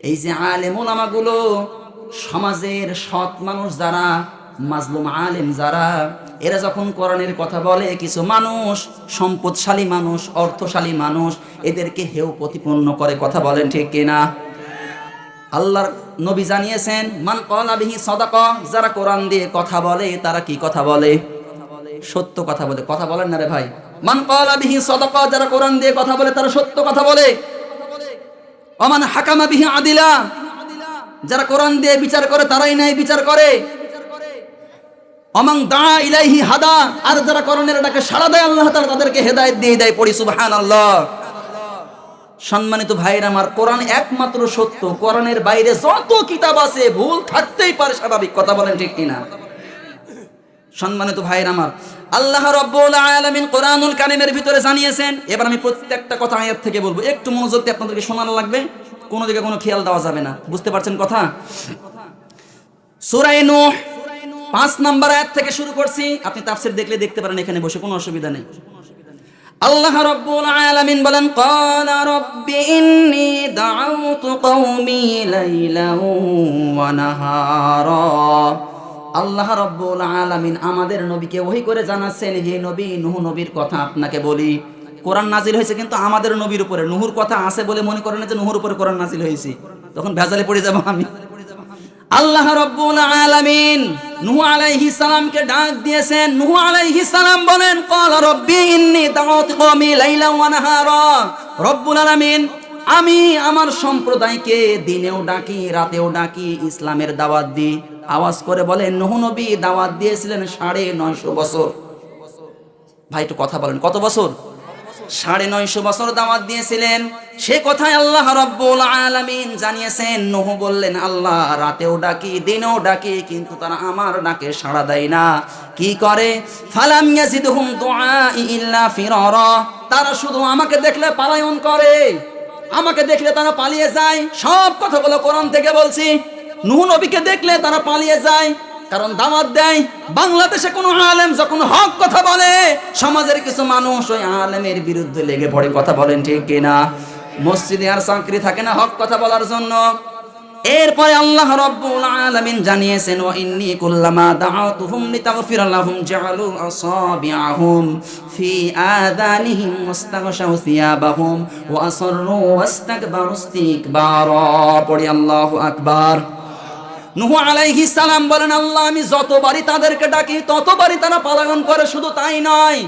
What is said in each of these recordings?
এই যে আলেম ওলামাগুলো, সমাজের সৎ মানুষ যারা, মাজলুম আলেম যারা, এরা যখন কোরআনের কথা বলে, কিছু মানুষ, সম্পদশালী মানুষ, অর্থশালী মানুষ, এদেরকে হেয় প্রতিপন্ন করে। কথা বলেন ঠিক কিনা? আল্লাহর নবী জানিয়েছেন, মান ক্বালা বিহি সাদাকা, যারা কোরআন দিয়ে কথা বলে তারা কি কথা বলে? সত্য কথা বলে। কথা বলেন না রে ভাই? মান ক্বালা বিহি সাদাকা, যারা কোরআন দিয়ে কথা বলে তারা সত্য কথা বলে। ওমান হাকামা বিহি আদিলা, যারা কোরআন দিয়ে বিচার করে তারাই ন্যায় বিচার করে। ওমান দা ইলাইহি হাদা, আর যারা কোরআনের ডাকে সাড়া দেয় আল্লাহ তাআলা তাদেরকে হেদায়েত দিয়ে দেয়। পড়ি সুবহানাল্লাহ। সম্মানিত ভাইরা আমার, কোরআন একমাত্র সত্য। কোরআনের বাইরে যত কিতাব আছে ভুল থাকতেই পারে, স্বাভাবিক। কথা বলেন ঠিক কিনা? সম্মানিত ভাইরা আমার, আল্লাহ রাব্বুল আলামিন কোরআনুল কারীমের ভিতরে জানিয়েছেন। এবার আমি প্রত্যেকটা কথা আয়াত থেকে বলবো, একটু মনোযোগ দিয়ে আপনাদেরকে শোনানো লাগবে, কোনো দিকে কোনো খেয়াল দেওয়া যাবে না। বুঝতে পারছেন কথা? সূরা নূহ 5 নম্বর আয়াত থেকে শুরু করছি। আপনি তাফসীর দেখলে দেখতে পারেন এখানে বসে, কোনো অসুবিধা নেই। আল্লাহ রাব্বুল আলামিন বলেন, ক্বালা রাব্বি ইন্নী দাআউতু কওমি লাইলান ওয়া নাহারা। আল্লাহ রাব্বুল আলামিন আমাদের নবীকে ওহী করে জানাচ্ছেন, হে নবী, নূহ নবীর কথা আপনাকে বলি। কোরআন নাজিল হয়েছে কিন্তু আমাদের নবীর উপরে। নূহুর কথা আছে বলে মনে করেন যে নূহুর উপরে কোরআন নাজিল হয়েছে, তখন ভেজালে পড়ে যাব আমি। আল্লাহ রাব্বুল আলামিন নূহ আলাইহিস সালামকে ডাক দিয়েছেন। নূহ আলাইহিস সালাম বলেন, ক্বালা রাব্বি ইন্নী দাআউতু কওমি লাইলান ওয়া নাহারা। রব্বুল আলামিন, আমি আমার সম্প্রদায়কে দিনেও ডাকি রাতেও ডাকি, ইসলামের দাওয়াত দিই। আওয়াজ করে বলেন, নূহ নবী দাওয়াত দিয়েছিলেন 950 বছর। ভাই একটু কথা বলেন, কত বছর? 950 বছর দাওয়াত দিয়েছিলেন। সে কথাই আল্লাহ রাব্বুল আলামিন জানিয়েছেন। নূহ বললেন, আল্লাহ রাতেও ডাকি দিনেও ডাকি, কিন্তু তারা আমার ডাকে সাড়া দেয় না। কি করে? ফালাম ইয়াজিদহুম দুআই ইল্লা ফিরারা, তারা শুধু আমাকে দেখলে পলায়ন করে, আমাকে দেখলে তারা পালিয়ে যায়। সব কথাগুলো কোরআন থেকে বলছি। নূহ নবীকে দেখলে তারা পালিয়ে যায়, কারণ দাওয়াত দেয়। বাংলাদেশে কোনো আলেম যখন হক কথা বলে, সমাজের কিছু মানুষ ওই আলেমের বিরুদ্ধে লেগে পড়ে। কথা বলেন ঠিক কিনা? মসজিদে আর চাকরি থাকে না হক কথা বলার জন্য। এরপরে আল্লাহ রাব্বুল আলামিন জানিয়েছেন, ওয়া ইন্নী কুল্লামা দাআতুহুম লিতাগফিরা লাহুম জাআলু আসাবিআহুম ফি আযানিহিম ওয়াস্তাগশাউ সিয়াবাহুম ওয়া আসররু ওয়াস্তাকবারু ইসতিকবারা। পড়ি আল্লাহু আকবার। নূহ আলাইহিস সালাম বলেন, আল্লাহ আমি যতবারই তাদেরকে ডাকি ততবারই তারা পলায়ন করে। শুধু তাই নয়,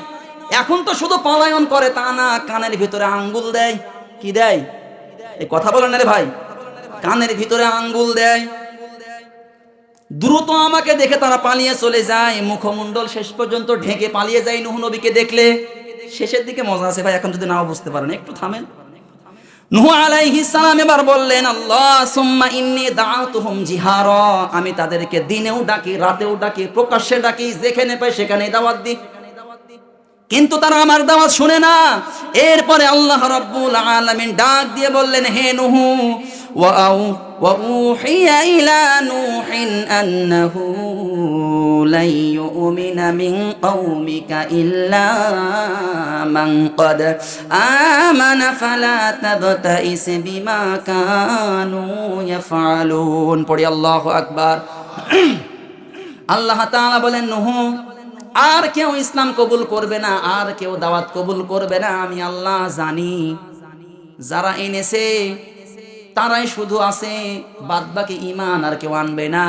এখন তো শুধু পলায়ন করে তা না, কানের ভিতরে আঙ্গুল দেয়। কি দেয়? এই কথা বলেন রে ভাই, কানের ভিতরে আঙ্গুল দেয়। দ্রুত আমাকে দেখে তারা পালিয়ে চলে যায়, মুখমণ্ডল শেষ পর্যন্ত ঢেকে পালিয়ে যায় নূহ নবীকে দেখলে। শেষের দিকে মজা আছে ভাই, এখন যদি নাও বুঝতে পারেন একটু থামেন। নূহ আলাইহিস সালাম এবার বললেন, আল্লাহ সুম্মা ইন্নী দাআতুহুম জিহারা, আমি তাদেরকে দিনেও ডাকি রাতেও ডাকি, প্রকাশ্যে ডাকি, যেখানে পাই সেখানেই দাওয়াত দিই, কিন্তু তারা আমার দাওয়াত শুনে না। এরপরে আল্লাহ রাব্বুল আলামিন ডাক দিয়ে বললেন, হে নূহ, ওয়া উহিয়া ইলা নূহিন আন্নাহু লাই ইউমিনা মিন কওমিকা ইল্লা মান ক্বাদ আমানা ফালা তাবতাইস বিমা কানু ইয়াফআলুন। পড়ি আল্লাহু আকবার। আল্লাহ তাআলা বলেন, নূহ আর কেউ ইসলাম কবুল করবে না, আর কেউ দাওয়াত কবুল করবে না। আমি আল্লাহ জানি, যারা এনেছে তারাই শুধু আছে, বাদ বাকি ঈমান আর কেউ আনবে না।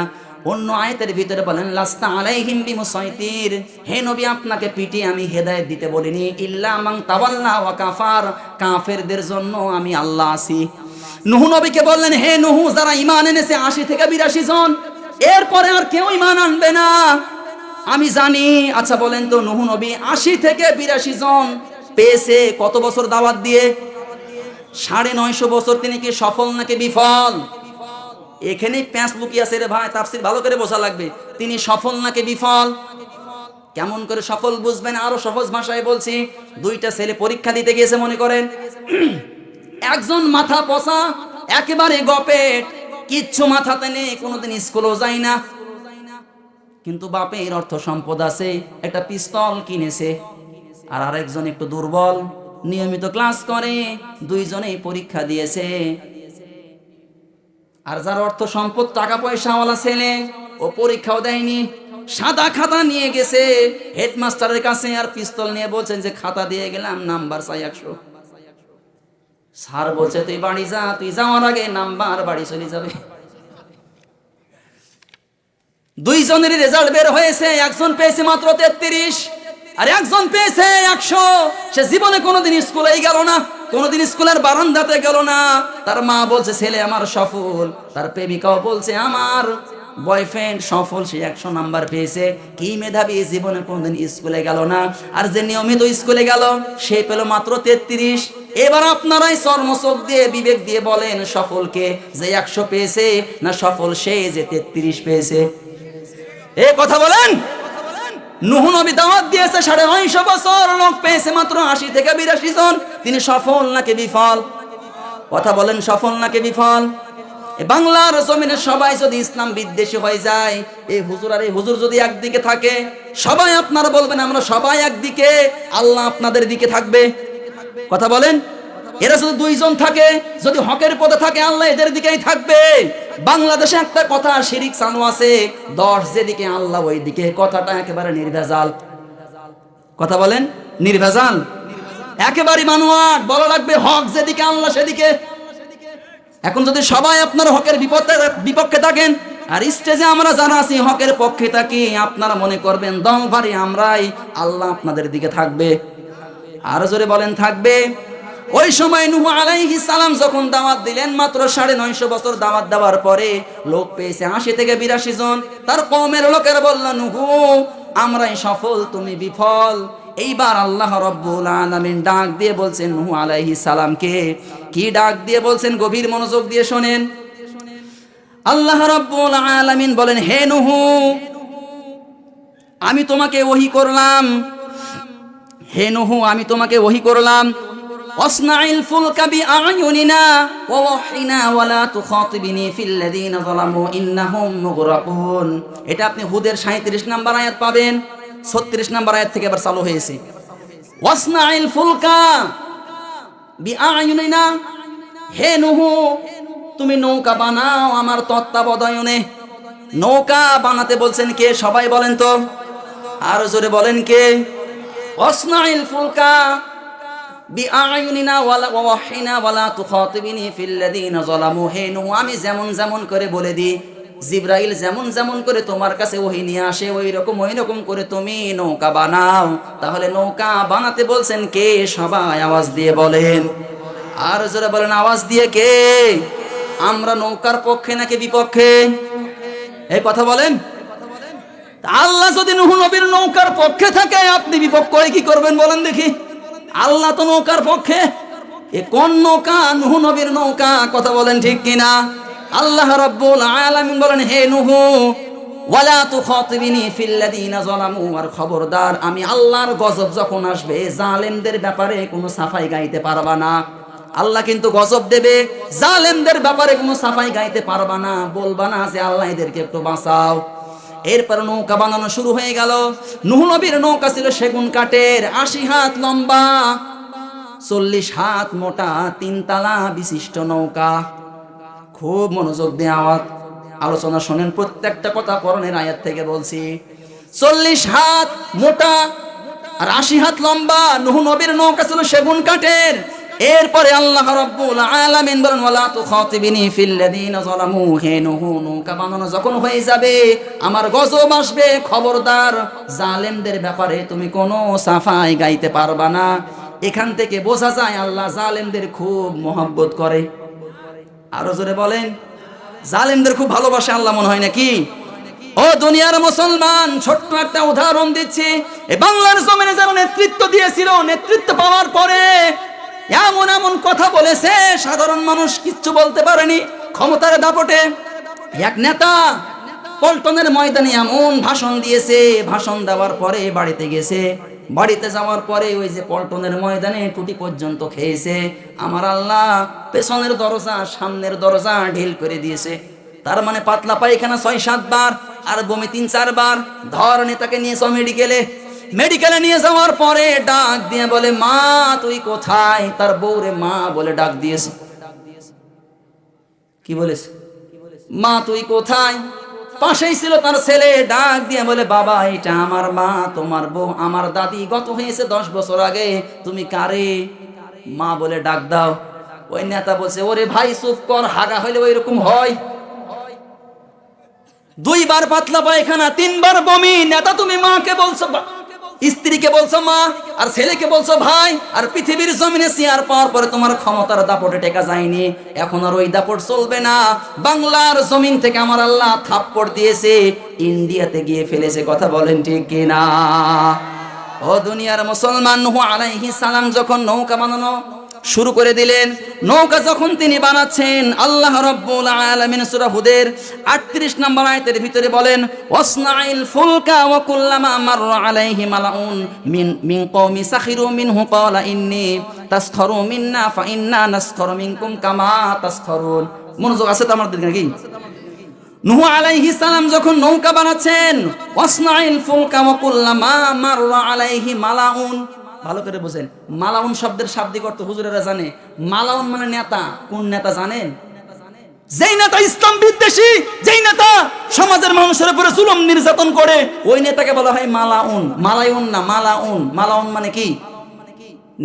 অন্য আয়াতের ভিতরে বলেন, লাস্তা আলাইহিম বিমুসাইতির, হে নবী আপনাকে পিটিয়ে আমি হেদায়েত দিতে বলিনি, ইল্লা মান তাওয়াল্লা ওয়া কাফার, কাফেরদের জন্য আমি আল্লাহ আছি। নূহ নবীকে বললেন, হে নূহ, যারা ঈমান এনেছে 80 থেকে 82 জন, এরপরে আর কেউ ঈমান আনবে না, আমি জানি। আচ্ছা বলেন তো, নূহ নবী 80 থেকে 82 জন পেয়েছে কত বছর দাওয়াত দিয়ে? 950 বছর। তিনি কি সফল নাকি বিফল? এখানেই প্যাঁচ লুকিয়ে আছে রে ভাই, তাফসীর ভালো করে বোঝা লাগবে। তিনি সফল নাকি বিফল? কেমন করে সফল বুঝবেন? আরো সহজ ভাষায় বলছি, দুইটা ছেলে পরীক্ষা দিতে গিয়েছে মনে করেন। একজন মাথা পচা, একেবারে গপেট, কিচ্ছু মাথাতে নেই, কোনোদিন স্কুলেও যায় না, কিন্তু বাপের অর্থ সম্পদ আছে, একটা পিস্তল কিনেছে। আর আরেকজন একটু দুর্বল, নিয়মিত ক্লাস করে, দুইজনেই পরীক্ষা দিয়েছে। আর যার অর্থ সম্পদ টাকা পয়সাওয়ালা ছেলে, ও পরীক্ষাও দেয়নি, সাদা খাতা নিয়ে গেছে হেডমাস্টারের কাছে, আর পিস্তল নিয়ে বলছেন যে খাতা দিয়ে গেলাম, নাম্বার চাই 100। স্যার বলছে তুই বাড়ি যা, তুই যাওয়ার আগে নাম্বার বাড়ি চলে যাবে। দুইজনেরই রেজাল্ট বের হয়েছে, একজন পেয়েছে মাত্র 33 আর একজন পেয়েছে 100। সে জীবনে কোনোদিন স্কুলেই গেল না, কোনোদিন স্কুলের বারান্দাতে গেল না। তার মা বলছে ছেলে আমার সফল, তার প্রেমিকাও বলছে আমার বয়ফ্রেন্ড সফল, সে 100 নাম্বার পেয়েছে। কি মেধাবী, জীবনে কোনোদিন স্কুলে গেল না। আর যে নিয়মিত স্কুলে গেল সে পেল মাত্র 33। এবার আপনারাই চর্মচোখ দিয়ে বিবেক দিয়ে বলেন সফলকে যে 100 পেয়েছে, না সফল সে যে 33 পেয়েছে? এ কথা বলেন। নূহ নবী দাওয়াত দিয়েছে 950 বছর, লোক পেয়েছে মাত্র 80 থেকে 82 জন। তিনি সফল নাকি বিফল? কথা বলেন, সফল নাকি বিফল? বাংলার জমিনে সবাই যদি ইসলাম বিদ্বেষী হয়ে যায়, এই হুজুর আর এই হুজুর যদি একদিকে থাকে, সবাই আপনারা বলবেন আমরা সবাই একদিকে, আল্লাহ আপনাদের দিকে থাকবে। কথা বলেন। এরা যদি দুইজন থাকে, যদি হকের পথে থাকে, আল্লাহ এদের দিকেই থাকবে। বাংলাদেশে একটা কথা শিরিক চালু আছে, 10 যেদিকে আল্লাহ ওই দিকে, কথাটা একেবারে নির্ভেজাল। কথা বলেন, নির্ভেজাল, একেবারে মানুয়াট। বলা লাগবে হক যেদিকে আল্লাহ সেদিকে। এখন যদি সবাই আপনার হকের বিপক্ষে থাকেন, আর স্টেজে আমরা যারা আছি হকের পক্ষে থাকি, আপনারা মনে করবেন দল ভারী আমরাই, আল্লাহ আপনাদের দিকে থাকবে। আরো জোরে বলেন, থাকবে। ওই সময় নূহ আলাইহিস সালাম যখন দাওয়াত দিলেন, মাত্র 950 বছর দাওয়াত দেওয়ার পরে লোক পেয়েছে 80 থেকে 82 জন। তার কওমের লোকেরা বলল নূহ আমরাই সফল, তুমি বিফল। এইবার আল্লাহ রাব্বুল আলামিন ডাক দিয়ে বলছেন নূহ আলাইহিস সালামকে, কি ডাক দিয়ে বলছেন গভীর মনোযোগ দিয়ে শোনেন। আল্লাহ রাব্বুল আলামিন বলেন, হে নূহ আমি তোমাকে ওহী করলাম, হে নূহ আমি তোমাকে ওহী করলাম, ওয়াসনাইল ফুলকা বিআয়ুনিনা ওয়া ওয়াহিনা ওয়ালা তুখাতিবিনি ফিল্লাযিনা যালামু ইন্নাহুম মুগরাকুন। এটা আপনি হুদের 37 নম্বর আয়াত পাবেন, 36 নম্বর আয়াত থেকে আবার চালু হয়েছে। ওয়াসনাইল ফুলকা বিআয়ুনিনা, হে নূহ তুমি নৌকা বানাও আমার তত্ত্বাবধানে। নৌকা বানাতে বলছেন কে? সবাই বলেন তো, আর জোরে বলেন কে? ওয়াসনাইল ফুলকা বিআয়ুনিনা ওয়ালা ওয়াহিনা ওয়ালা তুখাতিবিনি ফিল্লাযিনা যালামু। হে নূহ আমি যেমন যেমন করে বলে দিই, জিবরাইল যেমন যেমন করে তোমার কাছে ওহী নিয়ে আসে, ওই রকম করে তুমি নৌকা বানাও। তাহলে নৌকা বানাতে বলছেন কে? সবাই আওয়াজ দিয়ে বলেন, আর জোরে বলেন আওয়াজ দিয়ে কে? আমরা নৌকার পক্ষে নাকি বিপক্ষে? এই কথা বলেন। আল্লাহ যদি নূহ নবীর নৌকার পক্ষে থাকে, আপনি বিপক্ষ হয়ে কি করবেন বলেন দেখি? আল্লাহ তো নৌকার পক্ষে। এ কোন নৌকা? নূহ নবীর নৌকা। কথা বলেন ঠিক কিনা? আল্লাহ রাব্বুল আলামিন বলেন, হে নূহ ওয়ালা তুখাতিবিনি ফিল্লাযিনা যালামু, আর খবরদার আমি আল্লাহর গজব যখন আসবে জালেমদের ব্যাপারে কোনো সাফাই গাইতে পারবা না। আল্লাহ কিন্তু গজব দেবে, জালেমদের ব্যাপারে কোনো সাফাই গাইতে পারবা না, বলবা না যে আল্লাহ এদেরকে একটু বাঁচাও। এরপর নৌকা বানানো শুরু হয়ে গেল। নূহ নবীর নৌকা ছিল সেগুন কাঠের, 80 হাত লম্বা, 40 হাত মোটা, 3 তালা বিশিষ্ট নৌকা। খুব মনোযোগ দিয়ে আলোচনা শোনেন, প্রত্যেকটা কথা কোরআনের আয়াত থেকে বলছি। 40 হাত মোটা আর 80 হাত লম্বা নূহ নবীর নৌকা ছিল সেগুন কাঠের। এরপরে আল্লাহ রাব্বুল আলামিন বলেন, ওয়ালা তুখাতিবিনি ফিল্লাযিনা যালামু, হে নূহ নৌকা বানানো যখন হয়ে যাবে আমার গজব আসবে, খবরদার জালেমদের ব্যাপারে তুমি কোনো সাফাই গাইতে পারবা না। এখান থেকে বোঝা যায় আল্লাহ জালেমদের খুব মহব্বত করে। আরো জোরে বলেন, জালেমদের খুব ভালোবাসে আল্লাহ মনে হয় নাকি? ও দুনিয়ার মুসলমান, ছোট্ট একটা উদাহরণ দিচ্ছি। এই বাংলার জমিনে যারা নেতৃত্ব দিয়েছিল, নেতৃত্ব পাওয়ার পরে এমন এমন কথা বলেছে সাধারণ মানুষ কিচ্ছু বলতে পারেনি। ক্ষমতার দাপটে এক নেতা পল্টনের ময়দানে এমন ভাষণ দিয়েছে, ভাষণ দেওয়ার পরে বাড়িতে গেছে, বাড়িতে যাওয়ার পরে ওই যে পল্টনের ময়দানে টুটি পর্যন্ত খেয়েছে। আমার আল্লাহ পেছনের দরজা সামনের দরজা ঢিল করে দিয়েছে। তার মানে পাতলা পায়খানা 6-7 বার আর বমি 3-4 বার। ধর নেতাকে নিয়েছ মেডিকেলে নিয়ে যাওয়ার পরে ডাক দিয়ে বলে, মা তুই কোথায়? তার বউরে মা বলে ডাক দিয়েছে। কি বলেছে? মা তুই কোথায়? পাশেই ছিল তার ছেলে, ডাক দিয়ে বলে বাবা এটা আমার মা, তোমার বউ, আমার দাদি গত হয়েছে 10 বছর আগে, তুমি কারে? মা বলে ডাক দাও। ওই নেতা বলছে ওরে ভাই চুপ কর, হাগা হইলে ওই রকম হয়। 2 বার পাতলা পায়খানা, 3 বার বমি। নেতা তুমি মাকে বলছো, স্ত্রীকে বলছো মা, আর ছেলেকে বলছো ভাই, আর পৃথিবীর জমিনে চেয়ার পাওয়ার পরে তোমার ক্ষমতার দাপটে টেকা যায়নি, এখন আর ওই দাপট চলবে না। বাংলার জমিন থেকে আমার আল্লাহ থাপ্পড় দিয়েছে, ইন্ডিয়াতে গিয়ে ফেলেছে। কথা বলেন ঠিক কিনা? ও দুনিয়ার মুসলমান, নূহ আলাইহিস সালাম যখন নৌকা বানানো শুরু করে দিলেন, নৌকা যখন তিনি বানাচ্ছেন, আল্লাহ রাব্বুল আলামিন সূরা হুদের 38 নম্বর আয়াতের ভিতরে বলেন ওয়াসনাইল ফুলকা ওয়া কুল্লামা মাররা আলাইহি মালাউন মিন কওমি সাখিরু মিনহু ক্বালা ইন্নী তাসখারু মিন্না ফা ইন্না নাসখারু মিনকুম কামা তাসখারুন। মনোযোগ আছে তো আমাদের নাকি? নূহ আলাইহিস সালাম যখন নৌকা বানাচ্ছেন, ওয়াসনাইল ফুলকা ওয়া কুল্লামা মাররা আলাইহি মালাউন, ভালো করে বুঝেন, মালাউন শব্দের শাব্দিক অর্থ হুজুরেরা জানে। মালাউন মানে নেতা। কোন নেতা জানেন? যেই নেতা ইসলাম বিদ্বেষী, যেই নেতা সমাজের মানুষের উপরে জুলুম নির্যাতন করে, ওই নেতাকে বলা হয় মালাউন। মালাউন না, মালাউন। মালাউন মানে কি?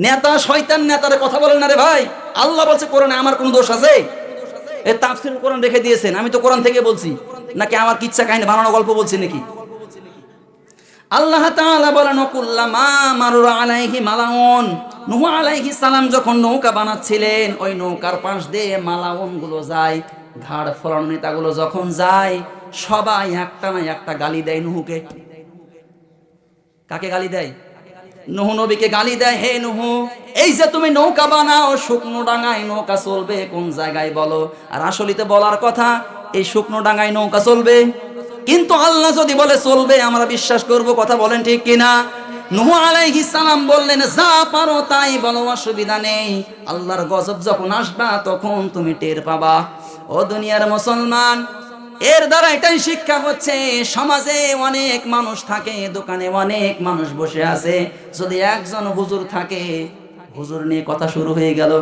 নেতা, শয়তান নেতারে কথা বলেন না রে ভাই। আল্লাহ বলছে কোরআনে, আমার কোন দোষ আছে? এই তাফসীর কোরআন রেখে দিয়েছেন, আমি তো কোরআন থেকে বলছি, নাকি আমার কিচ্ছা কাহিনী বানানো গল্প বলছি নাকি? আল্লাহ তাআলা বলেন কুল্লামা মাররা আলাইহি মালাউন। নূহ আলাইহিস সালাম যখন নৌকা বানাচ্ছিলেন, ওই নৌকার পাশ দিয়ে মালাউন গুলো যায়, ঘাড় ফোলানো নেতাগুলো যখন যায়, সবাই একটা না একটা গালি দেয় নূহকে। কাকে গালি দেয়? নূহ নবীকে গালি দেয়, হে নূহ, এই যে তুমি নৌকা বানাও, শুকনো ডাঙায় নৌকা চলবে কোন জায়গায় বলো? আর আসলেতে বলার কথা এই শুকনো ডাঙায় নৌকা চলবে, কিন্তু আল্লাহ যদি বলে চলবে, আমরা বিশ্বাস করব। কথা বলেন ঠিক কিনা? নূহ আলাইহিস সালাম বললেন যা পারো তাই বলো, অসুবিধা নেই, আল্লাহর গজব যখন আসবা তখন তুমি টের পাবা। ও দুনিয়ার মুসলমান, এর দ্বারা এটাই শিক্ষা হচ্ছে, সমাজে অনেক মানুষ থাকে, দোকানে অনেক মানুষ বসে আছে, যদি একজন হুজুর থাকে, হুজুর নিয়ে কথা শুরু হয়ে গেল,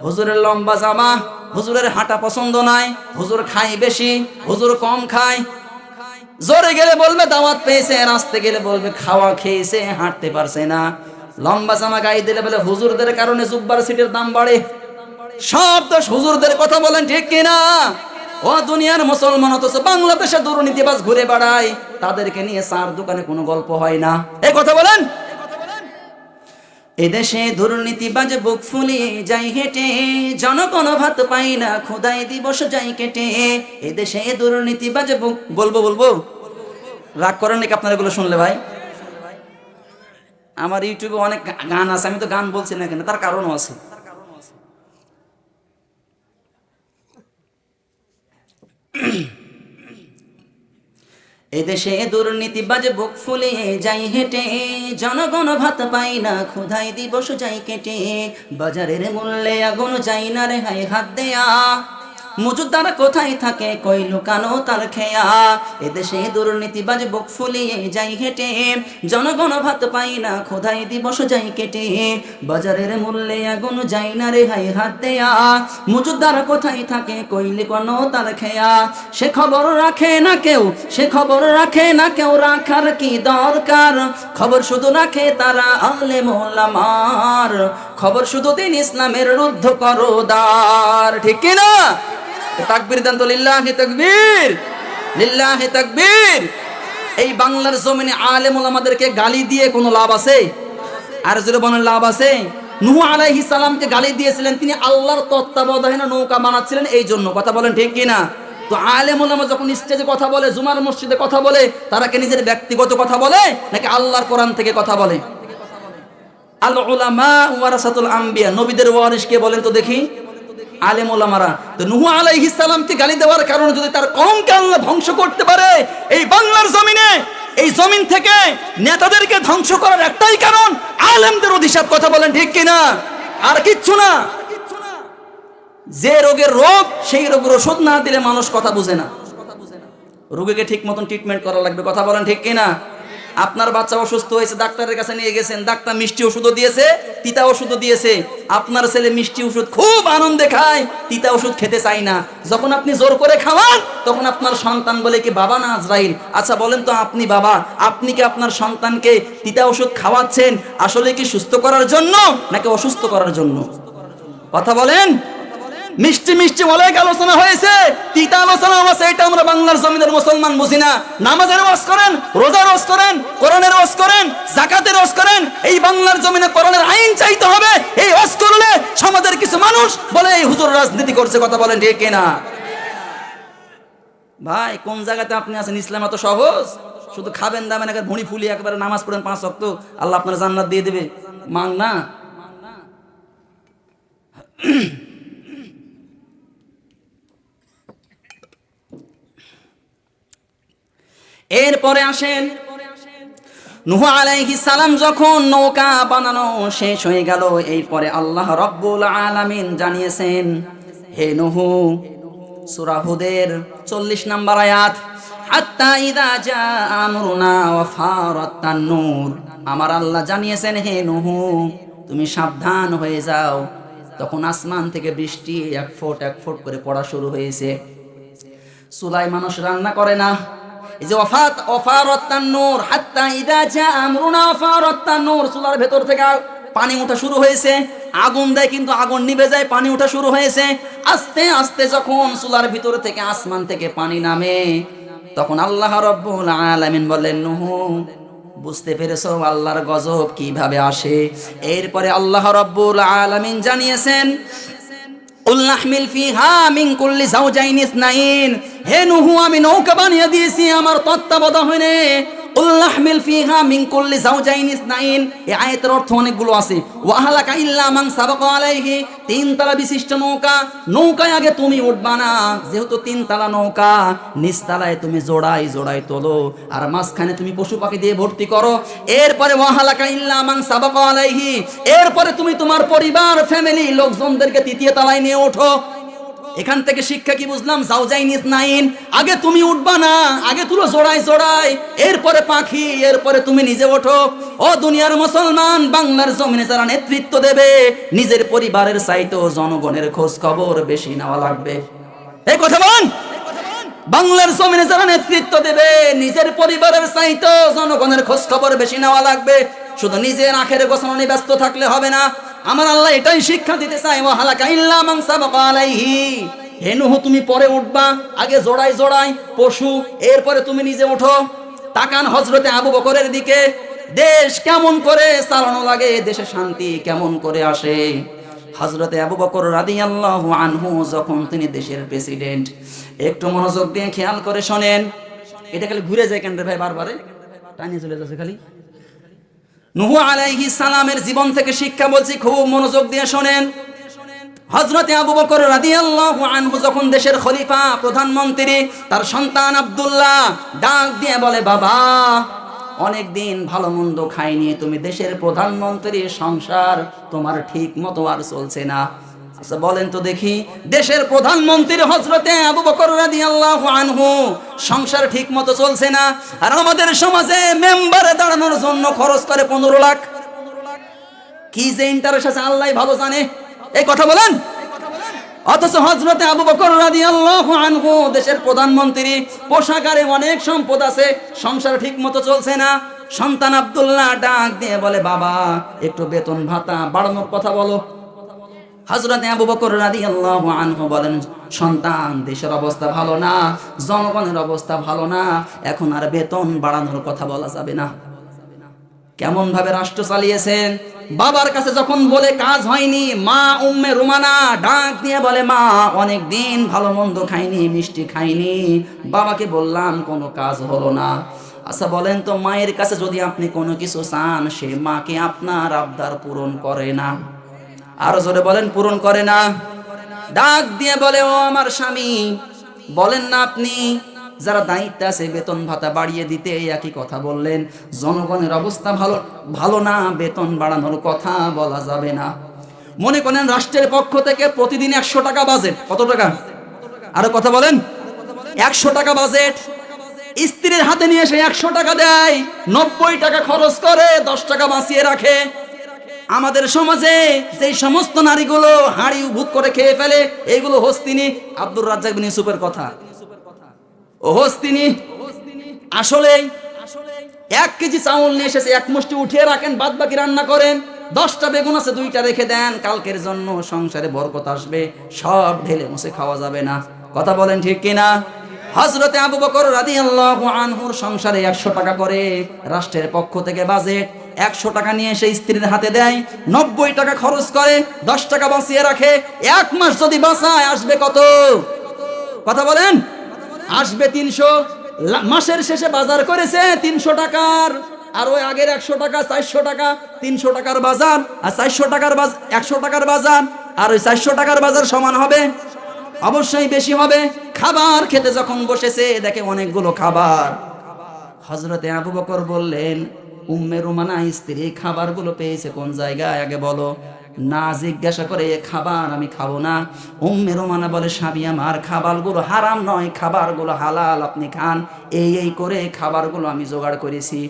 হুজুরের লম্বা জামা, হুজুরের হাঁটা পছন্দ নাই, হুজুর খায় বেশি, হুজুর কম খায়, জোরে গেলে বলবে দাওয়াত পেয়েছে, রাস্তায় গেলে বলবে খাওয়া খেয়েছে, হাঁটতে পারছে না, লম্বা জামা গায়ে দিলে বলে হুজুরদের কারণে জুব্বার সিটের দাম বাড়ে। সব দোষ হুজুরদের। কথা বলেন ঠিক কিনা? ও দুনিয়ার মুসলমান, অথচ বাংলাদেশে দুর্নীতিবাজ ঘুরে বেড়ায়, তাদেরকে নিয়ে চার দোকানে কোনো গল্প হয় না। এই কথা বলেন। এদেশে দুর্নীতিবাজ বুক ফুলিয়ে যাই হেঁটে, জনগণ ভাত পাই না, খোদাই দিবস যাই কেটে। এদেশে দুর্নীতিবাজ বুক, বলবো রাগ করেন নাকি আপনারা এগুলো শুনলে? ভাই, আমার ইউটিউবে অনেক গান আছে, আমি তো গান বলছি না কেন, তার কারণও আছে। এদেশে দুর্নীতিবাজ বুক ফুলিয়ে যাই হেঁটে, জনগণ ভাত পাই না, ক্ষুধাই দিবস যাই কেটে। বাজারের মূল্যে আগুন যাই না রে হাই হাত দেয়া, মজুদার কোথায় থাকে কই লুকানো তার খেয়া। এদেশে দুর্নীতিবাজ বুক ফুলিয়ে যাই হেঁটে, জনগণ ভাত পাই না, ক্ষুধাই দিবস যাই কেটে। বাজারের মূল্যে আগুন যাই না রে হাই হাত দেয়া, মজুদার কোথায় থাকে কই লুকানো তার খেয়া। সে খবর রাখে না কেউ, সে খবর রাখে না কেউ, রাখার কি দরকার? খবর শুধু রাখে তারা আলেম ওলামার, খবর শুধু দিন ইসলামের রুদ্ধ করদার। ঠিক কিনা? তাকবীর দেন তো, লিল্লাহি তাকবীর, লিল্লাহি তাকবীর। এই বাংলার জমিনে আলেম ওলামাদেরকে গালি দিয়ে কোনো লাভ আছে? আর জোরে বলেন লাভ আছে? নূহ আলাইহিস সালামকে গালি দিয়েছিলেন, তিনি আল্লাহর তত্ত্বাবধানে নৌকা বানাচ্ছিলেন এই জন্য। কথা বলেন ঠিক কিনা? তো আলেম ওলামা যখন স্টেজে কথা বলে, জুমার মসজিদে কথা বলে, তারা কি নিজের ব্যক্তিগত কথা বলে নাকি আল্লাহর কোরআন থেকে কথা বলে? আল উলামা ওয়ারাসাতুল আম্বিয়া, নবীদের ওয়ারিস কে বলেন তো দেখি? আলেম ওলামারা। তো নূহ আলাইহিস সালামকে গালি দেওয়ার কারণে যদি তার কওমকে আল্লাহ ধ্বংস করতে পারে এই বাংলার জমিনে, এই জমিন থেকে নেতাদেরকে ধ্বংস করার একটাই কারণ, আলেমদের অভিশাপ। কথা বলেন ঠিক কিনা? আর কিচ্ছু না। যে রোগের রোগ, সেই রোগের ওষুধ না দিলে মানুষ কথা বুঝে না। রোগীকে ঠিক মতন ট্রিটমেন্ট করা লাগবে। কথা বলেন ঠিক কিনা? আপনার বাচ্চা অসুস্থ হয়েছে, ডাক্তারের কাছে নিয়ে গেছেন, ডাক্তার মিষ্টি ওষুধও দিয়েছে, তিতা ওষুধও দিয়েছে। আপনার ছেলে মিষ্টি ওষুধ খুব আনন্দে খায়, তিতা ওষুধ খেতে চায় না। যখন আপনি জোর করে খাওয়ান তখন আপনার সন্তান বলে কি বাবা না আজরাইল? আচ্ছা বলেন তো, আপনি বাবা, আপনি কি আপনার সন্তানকে তিতা ওষুধ খাওয়াচ্ছেন আসলে কি সুস্থ করার জন্য নাকি অসুস্থ করার জন্য? কথা বলেন। মিষ্টি মিষ্টি অনেক আলোচনা হয়েছে, তিতা আলোচনা আছে, এটা আমরা বাংলার জমিনের মুসলমান বুঝি না। নামাজের ওয়াজ করেন, রোজার ওয়াজ করেন, কোরআনের ওয়াজ করেন, যাকাতের ওয়াজ করেন, এই বাংলার জমিনে কোরআনের আইন চাইতে হবে। এই ওয়াজ করলে সমাজের কিছু মানুষ বলে এই হুজুর রাজনীতি করছে। কথা বলেন ঠিক কিনা? ভাই কোন জায়গাতে আপনি আছেন? ইসলাম এত সহজ? শুধু খাবেন দাবেন, একবার ভুঁড়ি ফুলিয়ে একবারে নামাজ পড়েন 5 ওয়াক্ত, আল্লাহ আপনার জান্নাত দিয়ে দেবে। মাং না। এরপরে আসেন, নূহ আলাইহিস সালাম যখন নৌকা বানানো শেষ হয়ে গেল, এরপরে আল্লাহ রাব্বুল আলামিন জানিয়েছেন, হে নূহ, সূরা হুদের 40 নম্বর আয়াত, হাত্তা ইযা জা আমরুনা ওয়া ফারাত তান্নুর, আমার আল্লাহ জানিয়েছেন, হে নূহ তুমি সাবধান হয়ে যাও। তখন আসমান থেকে বৃষ্টি এক ফোঁট এক ফোঁট করে পড়া শুরু হয়েছে। চুলায় মানুষ রান্না করে না, এই যে ওয়াফারাত তান্নুর, হাত্তা ইযা জা আমরুনা ওয়াফারাত তান্নুর, চুলার ভেতর থেকে পানি ওঠা শুরু হয়েছে। আগুন দেয় কিন্তু আগুন নিভে যায়, পানি ওঠা শুরু হয়েছে। আস্তে আস্তে যখন চুলার ভিতর থেকে আসমান থেকে পানি নামে, তখন আল্লাহ রাব্বুল আলামিন বললেন, নূহ বুঝতে পেরেছো আল্লাহর গজব কিভাবে আসে? এরপরে আল্লাহ রাব্বুল আলামিন জানিয়েছেন, কুল নাহমিল ফিহা মিন কুল্লি যাওজাইনি ইসনাইন, হে নূহ আমি নৌকা বানিয়ে দিয়েছি আমার তত্ত্বাবধানে। কুল নাহমিল ফিহা মিন কুল্লি যাওজাইনি ইসনাইন, এই আয়াতের অর্থ অনেকগুলো আছে। ওয়া আহলাকা ইল্লা মান সাবাকা আলাইহি, 3 তলা বিশিষ্ট নৌকা, নৌকায় আগে তুমি উঠবা না, যেহেতু 3 তলা নৌকা, নিচ তলায় তুমি জোড়াই জোড়াই তোলো, আর মাঝখানে তুমি পশু পাখি দিয়ে ভর্তি করো। এরপরে ওয়া আহলাকা ইল্লা মান সাবাকা আলাইহি, এরপরে তুমি তোমার পরিবার ফ্যামিলি লোকজনদেরকে 3য় তলায় নিয়ে ওঠো। এখান থেকে শিক্ষা কি বুঝলাম? যাওজাইনি ইসনাইন, আগে তুমি উঠবা না, আগে তুলো জোড়াই জোড়াই, এরপরে পাখি, এরপরে তুমি নিজে ওঠো। ও দুনিয়ার মুসলমান, বাংলার জমিনে যারা নেতৃত্ব দেবে, নিজের পরিবারের চাইতেও জনগণের খোঁজ খবর বেশি নেওয়া লাগবে। এই কথা বল। বাংলার জমিনে যারা নেতৃত্ব দেবে, নিজের পরিবারের চাইতেও জনগণের খোঁজ খবর বেশি নেওয়া লাগবে। শুধু নিজের আখেরে গোছানো নিয়ে ব্যস্ত থাকলে হবে না। আমার আল্লাহ এটাই শিক্ষা দিতে চায়, ওয়া হালাকা ইল্লা মান সাবাকা আলাইহি, হে নূহ তুমি পরে উঠবা, আগে জোড়াই জোড়াই পশু, এরপরে তুমি নিজে ওঠো। তাকান হযরতে আবু বকরের দিকে, দেশ কেমন করে চালানো লাগে, দেশে শান্তি কেমন করে আসে। হযরতে আবু বকর রাদিয়াল্লাহু আনহু যখন তিনি দেশের প্রেসিডেন্ট, একটু মনোযোগ দিয়ে খেয়াল করে শোনেন। এটা খালি ঘুরে যায় কেন রে ভাই, বারবারে টানিয়ে চলে যাচ্ছে খালি। নূহ আলাইহিস সালামের জীবন থেকে শিক্ষা বলছি, খুব মনোযোগ দিয়ে শোনেন। হযরতে আবু বকর রাদিয়াল্লাহু আনহু যখন দেশের খলিফা, প্রধানমন্ত্রী, তার সন্তান আব্দুল্লাহ ডাক দিয়ে বলে, বাবা অনেক দিন ভালো মন্দ খাইনি, তুমি দেশের প্রধানমন্ত্রী, সংসার তোমার ঠিক মতো আর চলছে না। আচ্ছা বলেন তো দেখি, দেশের প্রধানমন্ত্রী হযরতে আবু বকর রাদিয়াল্লাহু আনহু সংসার ঠিক মতো চলছে না, আর আমাদের সমাজে মেম্বারে দাঁড়ানোর জন্য খরচ করে 15 লাখ। কি যে ইন্টারেস্ট আছে আল্লাহই ভালো জানে। এই কথা বলেন। অথচ হযরতে আবু বকর রাদিয়াল্লাহু আনহু দেশের প্রধানমন্ত্রী, পোশাকারে অনেক সম্পদ আছে, সংসার ঠিক মতো চলছে না। সন্তান আব্দুল্লাহ ডাক দিয়ে বলে, বাবা একটু বেতন ভাতা বাড়ানোর কথা বলো। হযরতে আবু বকর রাদিয়াল্লাহু আনহু বলেন, সন্তান দেশের অবস্থা ভালো না, জনগণের অবস্থা ভালো না, এখন আর বেতন বাড়ানোর কথা বলা যাবে না। কেমন ভাবে রাষ্ট্র চালিয়েছেন। বাবার কাছে যখন বলে কাজ হয়নি, মা উম্মে রুমানা ডাক দিয়ে বলে, মা অনেক দিন ভালো মন্দ খাইনি, মিষ্টি খাইনি, বাবাকে বললাম কোনো কাজ হলো না। আচ্ছা বলেন তো, মায়ের কাছে যদি আপনি কোনো কিছু চান, সে মাকে আপনার আবদার পূরণ করে না? আরো জোরে বলেন, পূরণ করে না। ডাক দিয়ে বলে, ও আমার স্বামী, বলেন না আপনি যারা দায়িত্বে আছে বেতন ভাতা বাড়িয়ে দিতে, একই কথা বললেন। জনগণের অবস্থা ভালো না, বেতন বাড়ানোর কথা বলা যাবে না। মনে করেন রাষ্ট্রের পক্ষ থেকে প্রতিদিন 100 টাকা বাজেট। কত টাকা? আরো কথা বলেন। 100 টাকা বাজেট। স্ত্রীর হাতে নিয়ে এসে 100 টাকা দেয়, 90 টাকা খরচ করে 10 টাকা বাঁচিয়ে রাখে। আমাদের সমাজে যেই সমস্ত নারীগুলো হাঁড়ি উভুত করে খেয়ে ফেলে, এইগুলো হস্তিনী। আব্দুর রাজ্জাক বিন ইউসুফের কথা, ও হস্তিনী। আসলে 1 কেজি চাউল নিয়ে এসেছে, 1 মুষ্টি উঠিয়ে রাখেন, বাদ বাকি রান্না করেন। 10টা বেগুন আছে, 2টা রেখে দেন, কালকের জন্য সংসারে বরকত আসবে। সব ঢেলে মুছে খাওয়া যাবে না। কথা বলেন ঠিক কিনা? হযরতে আবু বকর রাদিয়াল্লাহু আনহুর সংসারে 100 টাকা করে রাষ্ট্রের পক্ষ থেকে বাজেট। 100 টাকা নিয়ে এসে স্ত্রীর হাতে দেয়, 90 টাকা খরচ করে, 10 টাকা বাঁচিয়ে রাখে। 1 মাস যদি বাঁচায় আসবে কত? কথা বলেন। আসবে 300। মাসের শেষে বাজার করেছে 300 টাকার, আর ওই আগের 100 টাকা 400 টাকা। 300 টাকার বাজার আর 400 টাকার 100 টাকার বাজার, আর ওই 400 টাকার বাজার সমান হবে? অবশ্যই বেশি হবে। খাবার খেতে যখন বসেছে দেখে অনেকগুলো খাবার। হযরতে আবু বকর বললেন, উম্মে রুমানা স্ত্রী খাবারগুলো পেয়েছে কোন জায়গায় আগে বলো। না জিজ্ঞাসা করে এ খাবার আমি খাবো না। উম্মে রুমানা বলে, স্বামী আমার, খাবারগুলো হারাম নয়, খাবারগুলো হালাল, আপনি খান। এই করে খাবারগুলো আমি জোগাড় করেছি।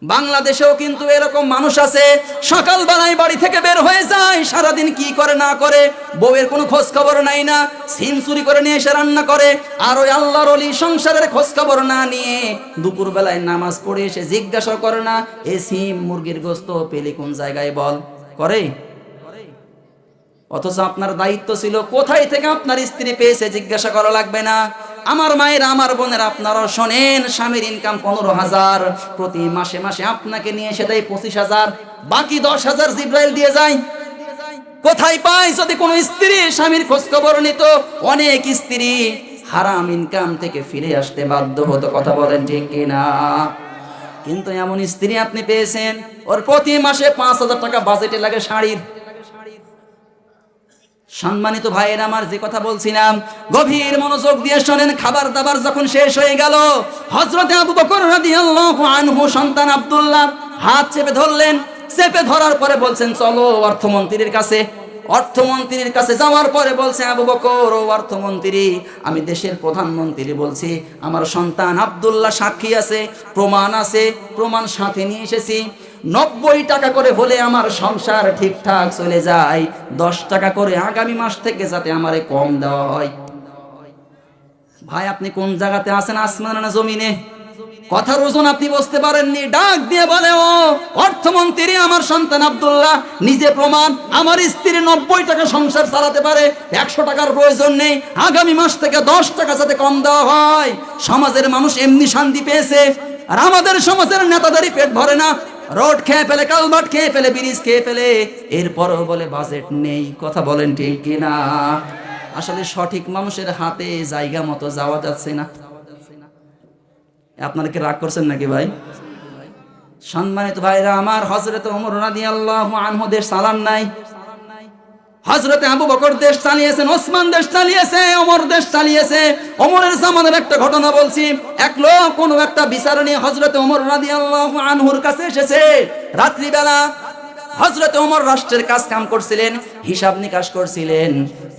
বাংলাদেশেও কিন্তু এরকম মানুষ আছে, সকালবেলায় বাড়ি থেকে বের হয়ে যায়, সারাদিন কি করে না করে বউয়ের কোনো খোঁজ খবর নাই না, সিম চুরি করে নিয়ে এসে রান্না করে। আর ওই আল্লাহর ওলি সংসারের খোঁজ খবর না নিয়ে দুপুরবেলায় নামাজ পড়ে এসে জিজ্ঞাসা করে না, এ সিম মুরগির গোস্ত পেলি কোন জায়গায় বল, করে? অথচ আপনার দায়িত্ব ছিল কোথায় থেকে আপনার স্ত্রী পেয়েছে জিজ্ঞাসা করা লাগবে না। আমার মায়ের, আমার বোনের, আপনারাও শোনেন, স্বামীর ইনকাম 15,000, প্রতি মাসে মাসে আপনাকে নিয়ে এসে দেয় 25,000, বাকি 10,000 জিব্রাইল দিয়ে যায়। কোথায় পায়? যদি কোনো স্ত্রী স্বামীর খোঁজ খবর নিত, অনেক স্ত্রী হারাম ইনকাম থেকে ফিরে আসতে বাধ্য হতো। কথা বলেন ঠিক কিনা? কিন্তু এমন স্ত্রী আপনি পেয়েছেন, ওর প্রতি মাসে 5,000 টাকা বাজেটে লাগে শাড়ির। সম্মানিত ভাইয়েরা আমার, যে কথা বলছিলাম গভীর মনোযোগ দিয়ে শোনেন। খাবার দাবার যখন শেষ হয়ে গেল, হযরতে আবু বকর রাদিয়াল্লাহু আনহু সন্তান আব্দুল্লাহ হাত চেপে ধরলেন। চেপে ধরার পরে বলছেন, চলো অর্থমন্ত্রীর কাছে। অর্থমন্ত্রীর কাছে যাওয়ার পরে বলছে, আবু বকর, ও অর্থমন্ত্রী, আমি দেশের প্রধানমন্ত্রী বলছি, আমার সন্তান আব্দুল্লাহ সাক্ষী আছে, প্রমাণ আছে, প্রমাণ সাথে নিয়ে এসেছি। 90 টাকা করে হলে আমার সংসার ঠিকঠাক চলে যায়, 10 টাকা করে আগামী মাস থেকে যাতে আমারে কম দেওয়া হয়। ভাই, আপনি কোন জায়গাতে আছেন, আসমানে না জমিনে? কথার ওজন আপনি বুঝতে পারেননি। ডাক দিয়ে বলে, ও অর্থমন্ত্রী, আমার সন্তান আব্দুল্লাহ নিজে প্রমাণ, আমার স্ত্রী 90 টাকা সংসার চালাতে পারে, 100 টাকার প্রয়োজন নেই, আগামী মাস থেকে 10 টাকা যাতে কম দেওয়া হয়। সমাজের মানুষ এমনি শান্তি পেয়েছে, আর আমাদের সমাজের নেতাদেরই পেট ভরে না। রোড খেয়ে ফেলে, কালভার্ট খেয়ে ফেলে, ব্রিজ খেয়ে ফেলে, এরপরও বলে বাজেট নেই। কথা বলেন ঠিক কিনা? আসলে সঠিক মানুষের হাতে জায়গা মতো যাওয়া যাচ্ছে না। আপনারা কি রাগ করছেন নাকি ভাই? সম্মানিত ভাইরা আমার, হযরতে ওমর রাদিয়াল্লাহু আনহু দেশ চালান নাই। হযরতে আবু বকর দেশ চালিয়েছেন, ওসমান দেশ চালিয়েছে, ওমর দেশ চালিয়েছে। ওমরের জামানের একটা ঘটনা বলছি। এক লোক কোনো একটা বিচার নিয়ে হযরতে ওমর রাদিয়াল্লাহু আনহুর কাছে এসেছে রাত্রিবেলা। হযরতে ওমর রাষ্ট্রের কাজ কাম করছিলেন, হিসাব নিকাশ করছিলেন।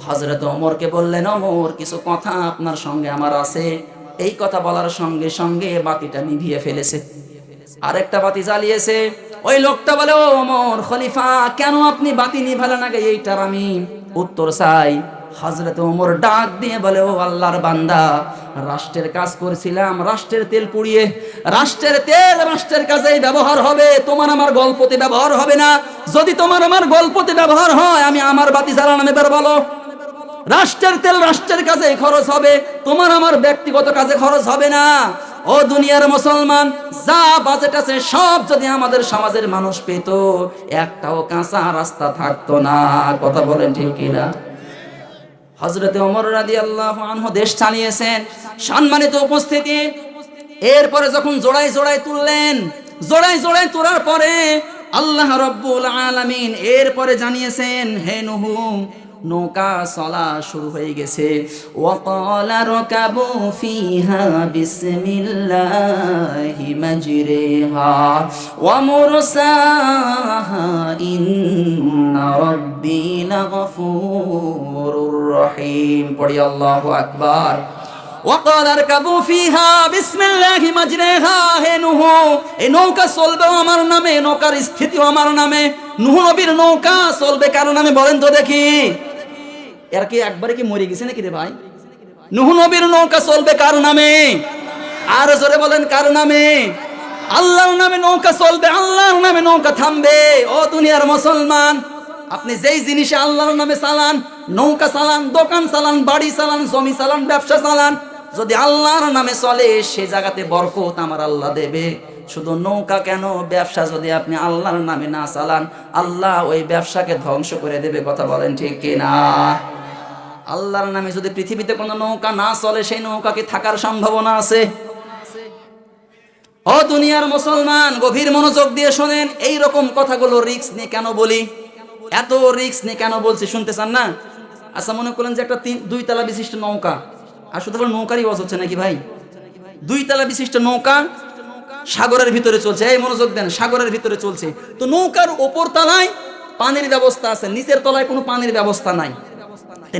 হযরতে ওমরকে বললেন, ওমর, কিছু কথা আপনার সঙ্গে আমার আছে। এই কথা বলার সঙ্গে সঙ্গে বাতিটা নিভিয়ে ফেলেছে, আরেকটা বাতি জ্বালিয়েছে। ওই লোকটা বলে, ও ওমর খলিফা, কেন আপনি বাতি নিভালেন আগে, এইটার আমি উত্তর চাই। হযরত ওমর ডাক দিয়ে বলে, ও আল্লাহর বান্দা, রাষ্ট্রের কাজ করছিলাম, রাষ্ট্রের তেল পুড়িয়ে, রাষ্ট্রের তেল রাষ্ট্রের কাজেই ব্যবহার হবে, তোমার আমার গল্পতে ব্যবহার হবে না। যদি তোমার আমার গল্পতে ব্যবহার হয়, আমি আমার বাতি জ্বালানো এবার বলো। রাষ্ট্রের তেল রাষ্ট্রের কাজে খরচ হবে, তোমার আমার ব্যক্তিগত কাজে খরচ হবে না। ও দুনিয়ার মুসলমান, যা বাজেট আছে সব যদি আমাদের সমাজের মানুষ পেত, একটাও কাঁচা রাস্তা থাকতো না। কথা বলেন ঠিক কিনা? হযরতে ওমর রাদিয়াল্লাহু আনহু দেশ চালিয়েছেন। সম্মানিত উপস্থিতি, এরপরে যখন জোড়ায় জোড়ায় তুললেন, জোড়ায় জোড়ায় তোলার পরে আল্লাহ রাব্বুল আলামিন এরপরে জানিয়েছেন, হে নূহ, নৌকা চলা শুরু হয়ে গেছে। ওয়াকালা রাকাবু ফিহা বিসমিল্লাহি মাজরিহা ওয়া মুরসাহা ইন্না রাব্বি লাগফুরুর রহিম। পড়ি আল্লাহু আকবার। ওয়াকাল আরকাবু ফিহা বিসমিল্লাহি মাজরাহা, হে নূহ এই নৌকা চলবে আমার নামে, নৌকার স্থিতিও আমার নামে। নূহ নবীর নৌকা চলবে কার নামে বলেন তো দেখি? এর কি একবারে কি মরে গেছে নাকি রে ভাই? নূহ নবীর নৌকা চলবে কার নামে? আর জোরে বলেন কার নামে? আল্লাহর নামে নৌকা চলবে, আল্লাহর নামে নৌকা থামবে। ও দুনিয়ার মুসলমান, আপনি যেই জিনিসে আল্লাহর নামে চালান, নৌকা চালান, দোকান চালান, বাড়ি চালান, জমি চালান, ব্যবসা চালান, যদি আল্লাহর নামে চলে সে জায়গাতে বরকত আমার আল্লাহ দেবে। শুধু নৌকা কেন, ব্যবসা যদি আপনি আল্লাহর নামে না চালান, আল্লাহ ওই ব্যবসাকে ধ্বংস করে দেবে। কথা বলেন ঠিক কিনা? আল্লাহর নামে যদি পৃথিবীতে কোনো নৌকা না চলে, সেই নৌকাকে থাকার সম্ভাবনা আছে? ও দুনিয়ার মুসলমান, গভীর মনোযোগ দিয়ে শোনেন। এই রকম কথাগুলো রিস্ক নিয়ে কেন বলি, এত রিস্ক নিয়ে কেন বলছি শুনতে চান না? আচ্ছা মনে করলেন যে একটা 2 তলা বিশিষ্ট নৌকা, আর শুধু নৌকারই ওয়াজ হচ্ছে নাকি ভাই? 2 তলা বিশিষ্ট নৌকা সাগরের ভিতরে চলছে। এই মনোযোগ দেন, সাগরের ভিতরে চলছে। তো নৌকার ওপর তলায় পানির ব্যবস্থা আছে, নিচের তলায় কোনো পানির ব্যবস্থা নাই।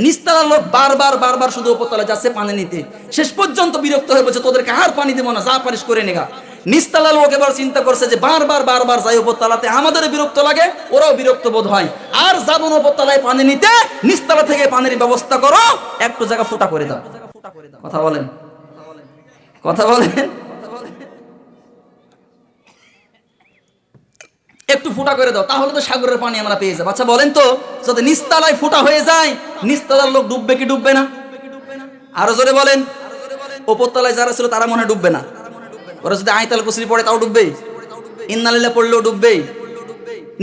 নিচতলার লোক বারবার শুধু উপরতলায় যাচ্ছে পানি নিতে। শেষ পর্যন্ত বিরক্ত হয়ে বলছে, তোদেরকে আর পানি দেবো না, যা পারিস করে নেগা। নিচতলার লোক এবার চিন্তা করছে যে বারবার যাই উপরতলাতে, আমাদের বিরক্ত লাগে, ওরাও বিরক্ত বোধ হয়, আর যাবো না উপরতলায় পানি নিতে, নিচতলা থেকে পানির ব্যবস্থা করো, একটু জায়গা ফুটা করে দাও। কথা বলেন, কথা বলেন, একটু ফুটা করে দাও, তাহলে তো সাগরের পানি আমরা পেয়ে যাবো। আচ্ছা বলেন তো, যদি নিচতলায় ফুটা হয়ে যায়, নিচতলার লোক ডুববে কি ডুববে না? আরো জোরে বলেন। উপরতলায় যারা ছিল তারা মনে হয় ডুববে না, ওরা যদি আইতাল কুসরি পড়ে তাও ডুববে, ইন্নালিল্লাহ পড়লেও ডুববে।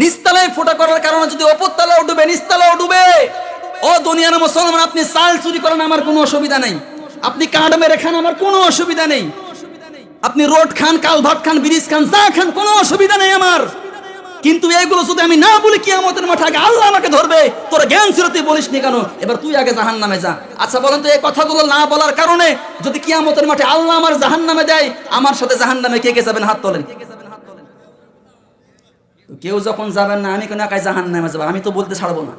নিচতলায় ফুটা করার কারণে যদি উপরতলাও ডুবে, নিচতলাও ডুবে। ও দুনিয়ার মুসলমান, আপনি চাল চুরি করেন আমার কোনো অসুবিধা নেই, আপনি কাঠ মেরে খান আমার কোনো অসুবিধা নেই, আপনি রোড খান, কালভার্ট খান, ব্রিজ খান, যা খান, কোনো অসুবিধা নেই আমার। কিন্তু এইগুলো যদি আমি না বলি, কিয়ামতের মাঠে আগে আল্লাহ আমাকে ধরবে। তোর জ্ঞান ছিল, তুই বলিস নি কেন? এবার তুই আগে জাহান্নামে যা। আচ্ছা বলেন তো, এই কথাগুলো না বলার কারণে যদি কিয়ামতের মাঠে আল্লাহ আমার জাহান্নামে দেয়, আমার সাথে জাহান্নামে কে কে যাবেন? হাত তোলেন। কেউ যখন যাবেন না, আমি কেন একাই জাহান্নামে যাবো? আমি তো বলতে ছাড়বো না।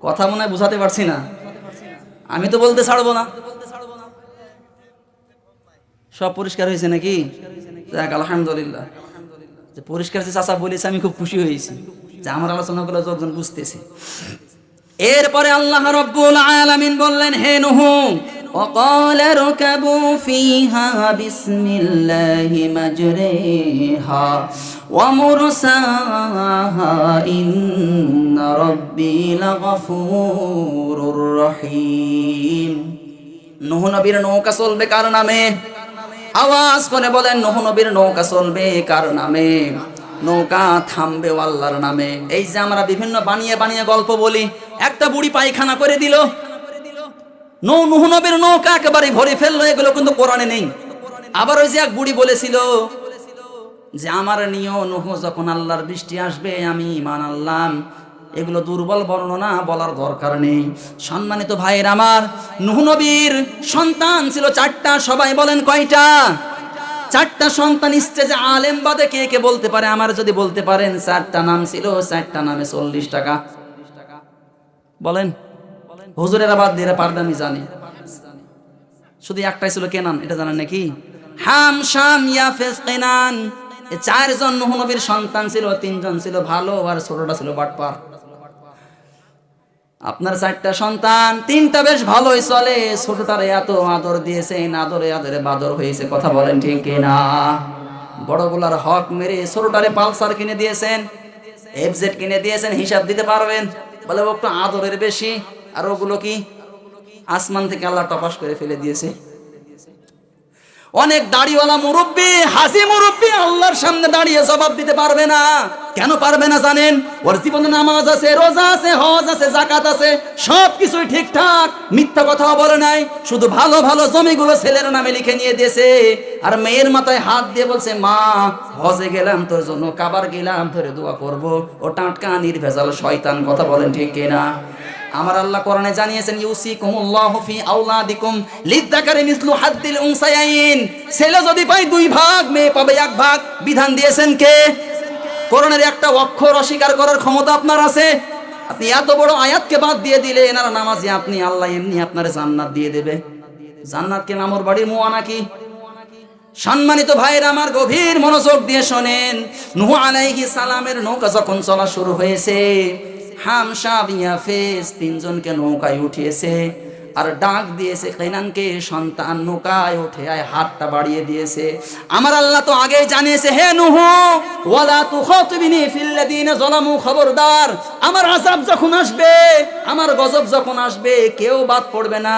কথা মনে হয় বুঝাতে পারছি না? আমি তো বলতে ছাড়বো না। সব পরিষ্কার হয়েছে নাকি? যাক আলহামদুলিল্লাহ, যে পরিষ্কার যে চাচা বলেছে আমি খুব খুশি হয়েছি যে আমার আলোচনাগুলো যতজন বুঝতেছে। এরপরে আল্লাহ রাব্বুল আলামিন বললেন, হে নূহ, ওয়াকাল রকাবু ফিহা বিসমিল্লাহি মাজরিহা ওয়া মুরসাহা ইন্না রাব্বি লাগফুরুর রহিম। নূহ নবীর নৌকা চলবে কার নামে? আওয়াজ করে বলেন, নূহ নবীর নৌকা চলবে কার নামে? নৌকা থামবে আল্লাহর নামে। এই যে আমরা বিভিন্ন বানিয়ে গল্প বলি, একটা বুড়ি পায়খানা করে দিল, নূহ নবীর নৌকা একেবারে ভরে ফেললো, এগুলো কিন্তু কোরআনে নেই। আবার ওই যে এক বুড়ি বলেছিল যে আমার নিও নূহ, যখন আল্লাহর বৃষ্টি আসবে আমি ঈমান আনলাম। এগুলো দুর্বল বর্ণনা, বলার দরকার নেই। সম্মানিত ভাইয়ের আমার, নূহ নবীর সন্তান ছিল 4টা। সবাই বলেন কয়টা? 4টা সন্তান। স্টেজে আলেম বাদে কে কে বলতে পারে? আমার যদি বলতে পারেন 4টা নাম ছিল, 4টা নামে 40 টাকা। বলেন। হুজুরেরা বাদ দিয়ে পারবে, আমি জানি। শুধু একটাই ছিল কেনান, এটা জানেন নাকি? হাম, শাম, ইয়াফেস, কেনান, এই 4 জন নূহ নবীর সন্তান ছিল। 3 জন ছিল ভালো, আর ছোটটা ছিল বাটপার। আপনার 4টা সন্তান, 3টা বেশ ভালোই চলে, ছোটটারে এত আদর দিয়েছেন, আদরে বাদর হয়েছে। কথা বলেন ঠিক কিনা? বড়গুলার হক মেরে ছোটটারে পালসার কিনে দিয়েছেন, এফজেড কিনে দিয়েছেন। হিসাব দিতে পারবেন? বলে ও একটু আদরের বেশি, আর ওগুলো কি আসমান থেকে আল্লাহ টপাস করে ফেলে দিয়েছে। অনেক দাড়িওয়ালা মুরব্বী, হাসি মুরব্বী আল্লাহর সামনে দাঁড়িয়ে জবাব দিতে পারবে না। কেন পারবে না জানেন? ওর জীবনে নামাজ আছে, রোজা আছে, হজ আছে, যাকাত আছে, সবকিছুই ঠিকঠাক, মিথ্যা কথাও বলে নাই। শুধু ভালো ভালো জমিগুলো ছেলের নামে লিখে নিয়ে দিয়েছে, আর মেয়ের মাথায় হাত দিয়ে বলছে, মা হজে গেলাম তোর জন্য, কাবার গেলাম তোরে দোয়া করব। ও টাটকা নির্ভেজাল শয়তান। কথা বলেন ঠিক কিনা? আমার আল্লাহ কোরআনে জানিয়েছেন, ইউসিকুমুল্লাহু ফি আওলাদিকুম লিযযাকারি মিসলু হাদ্দিল উনসায়াইন। ছেলে যদি পায় 2 ভাগ, মেয়ে পাবে 1 ভাগ। বিধান দিয়েছেন কে? কোরআনের একটা অক্ষর অস্বীকার করার ক্ষমতা আপনার আছে? আপনি এত বড় আয়াতকে বাদ দিয়ে দিলেন, আর নামাজি আপনি, আল্লাহ এমনি আপনার জান্নাত দিয়ে দেবে। জান্নাত কি মামুর বাড়ির মুয়া নাকি? সম্মানিত ভাইরা আমার, গভীর মনোযোগ দিয়ে শোনেন। নূহ আলাইহিস সালামের নৌকা যখন চলা শুরু হয়েছে, হাম, শাম, ইয়াফেস তিনজনকে নৌকায় উঠিয়েছে আর ডাক দিয়েছে কাইনানকে, সন্তান নৌকায় উঠে আয়, হাতটা বাড়িয়ে দিয়েছে। আমার আল্লাহ তো আগেই জানিয়েছে, হে নূহ ওয়ালা তুখাতিবিনি ফিল্লাযিনা যালামু, খবরদার আমার আযাব যখন আসবে, আমার গজব যখন আসবে, কেউ বাদ পড়বে না।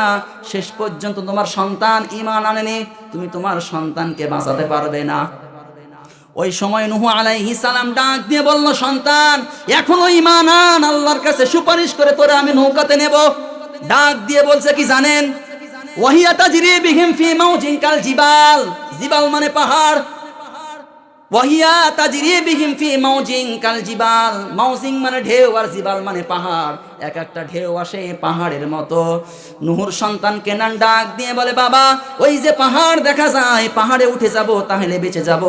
শেষ পর্যন্ত তোমার সন্তান ঈমান আনেনি, তুমি তোমার সন্তানকে বাঁচাতে পারবে না। ওই সময় নূহ আলাইহিস সালাম ডাক দিয়ে বলল, সন্তান এখনো ঈমান আন, আল্লাহর কাছে সুপারিশ করে তোরে আমি নৌকাতে নেব। ডাক দিয়ে বলছে কি জানেন? ওয়াহিয়া তাজরি বিহিম ফি মাউজিন কাল জিবাল, জিবাল মানে পাহাড়, ওয়াহিয়া তাজরি বিহিম ফি মাউজিন কাল জিবাল, মাউজিন মানে ঢেউ আর জিবাল মানে পাহাড়, এক একটা ঢেউ আসে পাহাড়ের মতো। নূহর সন্তান কেনান ডাক দিয়ে বলে, বাবা ওই যে পাহাড় দেখা যায়, পাহাড়ে উঠে যাব তাহলে বেঁচে যাব।